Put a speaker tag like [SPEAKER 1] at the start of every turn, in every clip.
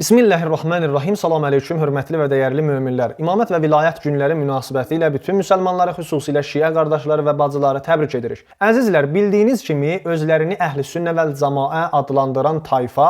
[SPEAKER 1] Bismillahirrahmanirrahim. Salam aleyküm, hörmətli və dəyərli möminlər. İmamət və vilayət günləri münasibəti ilə bütün müsəlmanları, xüsusilə şiə qardaşları və bacıları təbrik edirik. Əzizlər, bildiyiniz kimi özlərini əhl-i sünnə vəl cəmaə adlandıran tayfa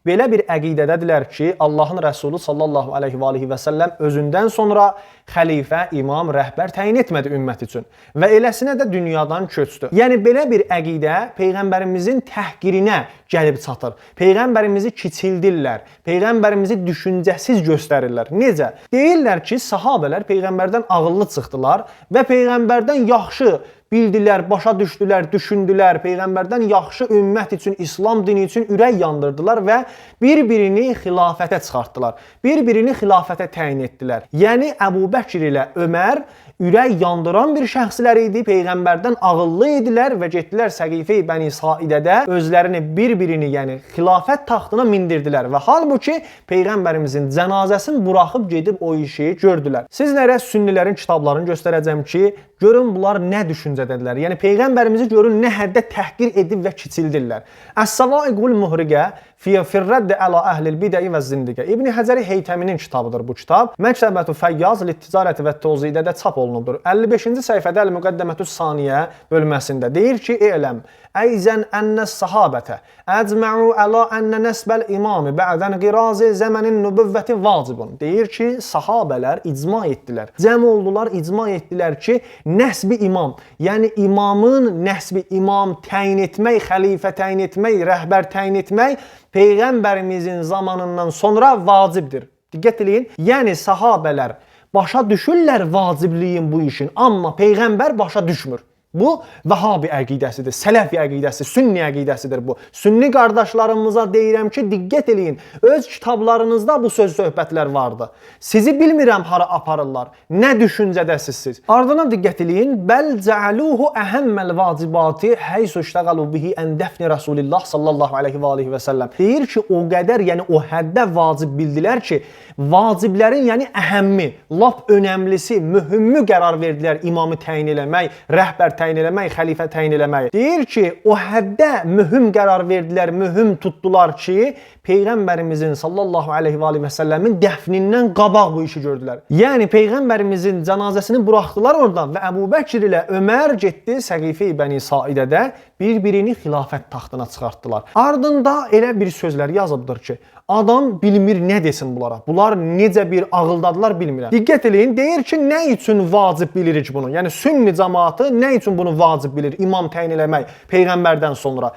[SPEAKER 1] belə bir əqidədədirlər ki, Allahın Rəsulü sallallahu aleyhi və səlləm özündən sonra xəlifə, imam, rəhbər təyin etmədi ümmət üçün və eləsinə də dünyadan köçdü. Yəni, belə bir əqidə Peyğəmbərimizin təhqirinə gəlib çatır. Peyğəmbərimizi kiçildirlər, Peyğəmbərimizi düşüncəsiz göstərirlər. Necə? Deyirlər ki, sahabələr Peyğəmbərdən ağıllı çıxdılar və Peyğəmbərdən yaxşı bildilər, başa düşdülər, düşündülər, Peyğəmbərdən yaxşı ümmət üçün, İslam dini üçün ürək yandırdılar və bir-birini xilafətə çıxartdılar. Bir-birini xilafətə təyin etdilər. Yəni, Əbu Bəkir ilə Ömər ürək yandıran bir şəxslər idi, Peyğəmbərdən ağıllı idilər və getdilər Səqifə-i Bəni Saidədə özlərini bir-birini, yəni xilafət taxtına mindirdilər və halbuki Peyğəmbərimizin cənazəsini buraxıb gedib o işi gördülər. Sizlərə sünnilərin kitablarını göstərəcəm ki, görün bunlar nə düşüncədədirlər. Yəni Peyğəmbərimizi görün nə həddə təhqir edib və kiçildirlər. Əs-Savaiqul Muhriqə Firrədd əla əhlil bidəi və zindiqə. İbn-i Həcəri Heytəminin kitabıdır bu kitab. Məktəbətü Fəyyaz Litticarəti və Tozidədə çap olunubdur. 55-ci səhifədə Əl-Müqəddəmətü Saniyə bölməsində deyir ki, eləm Əyzən ənəs sahabətə əcmə'u əla ənə nəsbəl imami bə'dən qirazi zəmənin nübüvvəti vacibun. Deyir ki, sahabələr icma etdilər. Cəm oldular, icma etdilər ki, nəsbi imam, yəni imamın nəsbi imam təyin etmək, xəlifə təyin etmək, rəhbər təyin etmək Peyğəmbərimizin zamanından sonra vacibdir. Diqqət eləyin. Yəni sahabələr başa düşürlər vacibliyin bu işin, amma Peyğəmbər başa düşmür. Bu Vəhabi əqidəsidir, Sələfi əqidəsi, Sünni əqidəsidir bu. Sünni qardaşlarımıza deyirəm ki, diqqət eləyin. Öz kitablarınızda bu söz söhbətlər vardı. Sizi bilmirəm hara aparırlar. Nə düşüncədəsiz siz? Ardından diqqət eləyin. Bəl cəaluhu əhəmməl vacibati heysu iştəqalu bihi ən dəfni Rasulillah sallallahu aleyhi və səlləm. Deyir ki, o qədər, yəni o həddə vacib bildilər ki, vaciblərin, yəni əhəmmi, lap önəmlisi, mühümü qərar verdilər imamı təyin eləmək, rəhbər təyin eləmək, xəlifə təyin eləmək. Deyir ki, o həddə mühüm qərar verdilər, mühüm tutdular ki, Peyğəmbərimizin sallallahu aleyhi və səlləmin dəfnindən qabaq bu işi gördülər. Yəni, Peyğəmbərimizin cənazəsini buraxdılar oradan və Əbu Bəkir ilə Ömər getdi Səqifə-i Bəni Saidədə bir-birini xilafət taxtına çıxartdılar. Ardında elə bir sözlər yazıbdır ki, adam bilmir nə desin bunlara. Bunlar necə bir ağıldadılar bilmirəm. Diqqət eləyin, deyir ki, nə üçün vacib bilirik bunu? Yəni, sünni cəmaatı nə üçün bunu vacib bilir? İmam təyin eləmək Peyğəmbərdən sonra.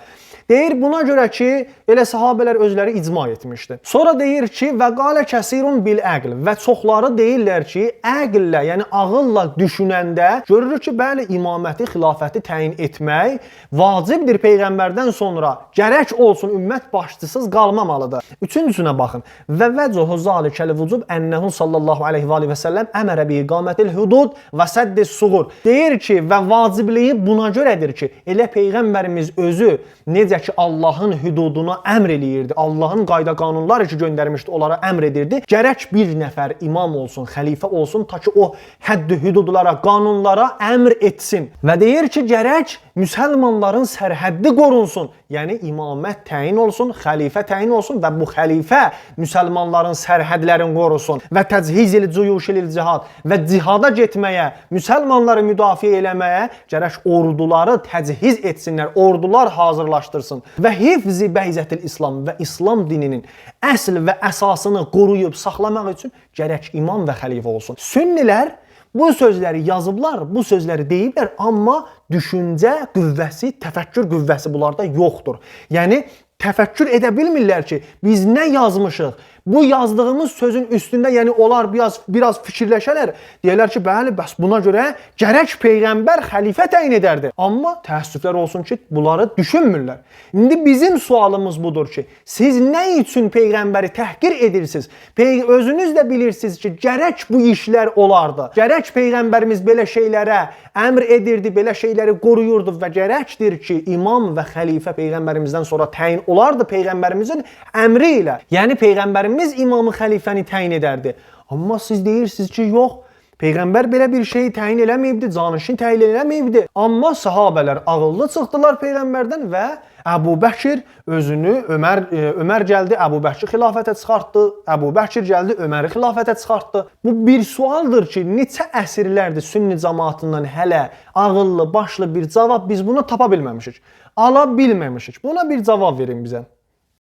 [SPEAKER 1] Deyir, buna görə ki, elə sahabələr özləri icma etmişdi. Sonra deyir ki, və qalə kəsirun bil əql və çoxları deyirlər ki, əqllə, yəni ağılla düşünəndə görürük ki, bəli, imaməti, xilafəti təyin etmək vacibdir Peyğəmbərdən sonra. Gərək olsun, ümmət başçısız qalmamalıdır. Üçüncüsünə baxın. Və vəcuhu zalikəl vücub ənəhu sallallahu aleyhi və səlləm əmərə bi iqamətil hudud və səddis suğur. Deyir ki, və vacibliyi buna görədir ki, elə Peyğəmbərimiz özü necə ki, Allahın hüduduna əmr eləyirdi. Allahın qayda qanunları ki, göndərmişdi, onlara əmr edirdi. Gərək bir nəfər imam olsun, xəlifə olsun, ta ki, o həddi hüdudlara, qanunlara əmr etsin. Və deyir ki, gərək müsəlmanların sərhəddi qorunsun. Yəni, imamət təyin olsun, xəlifə təyin olsun və bu xəlifə müsəlmanların sərhədlərini qorusun və təchizil cuyuşil cihad və cihada getməyə, müsəlmanları müdafiə eləməyə gərək orduları təchiz etsinlər, ordular hazırlaşdırsın və hifzi bəyzətil İslam və İslam dininin əsl və əsasını qoruyub saxlamaq üçün gərək imam və xəlifə olsun. Sünnilər bu sözləri yazıblar, bu sözləri deyiblər, amma düşüncə qüvvəsi, təfəkkür qüvvəsi bunlarda yoxdur. Yəni, təfəkkür edə bilmirlər ki, biz nə yazmışıq? Bu yazdığımız sözün üstündə, yəni onlar biraz fikirləşələr, deyirlər ki, bəli, bəs buna görə gərək Peyğəmbər xəlifə təyin edərdi. Amma təəssüflər olsun ki, bunları düşünmürlər. İndi bizim sualımız budur ki, siz nə üçün Peyğəmbəri təhqir edirsiniz? Özünüz də bilirsiniz ki, gərək bu işlər olardı. Gərək Peyğəmbərimiz belə şeylərə əmr edirdi, belə şeyləri qoruyurdu və gərəkdir ki, imam və xəlifə Peyğəmbərimizdən sonra təyin olardı Peyğəmbərimizin əmri ilə. Yəni Peyğəmbərimiz imamı xəlifəni təyin edərdi. Amma siz deyirsiniz ki, yox, Peyğəmbər belə bir şeyi təyin eləməyibdi, canişin təyin eləməyibdi. Amma sahabələr ağıllı çıxdılar Peyğəmbərdən və Əbu Bəkir özünü Ömər gəldi, Əbu Bəkri xilafətə çıxartdı, Əbu Bəkir gəldi, Öməri xilafətə çıxartdı. Bu bir sualdır ki, neçə əsrlərdir Sünni cəmaatından hələ ağıllı, başlı bir cavab biz bunu tapa bilməmişik. Ala bilməmişik. Buna bir cavab verin bizə.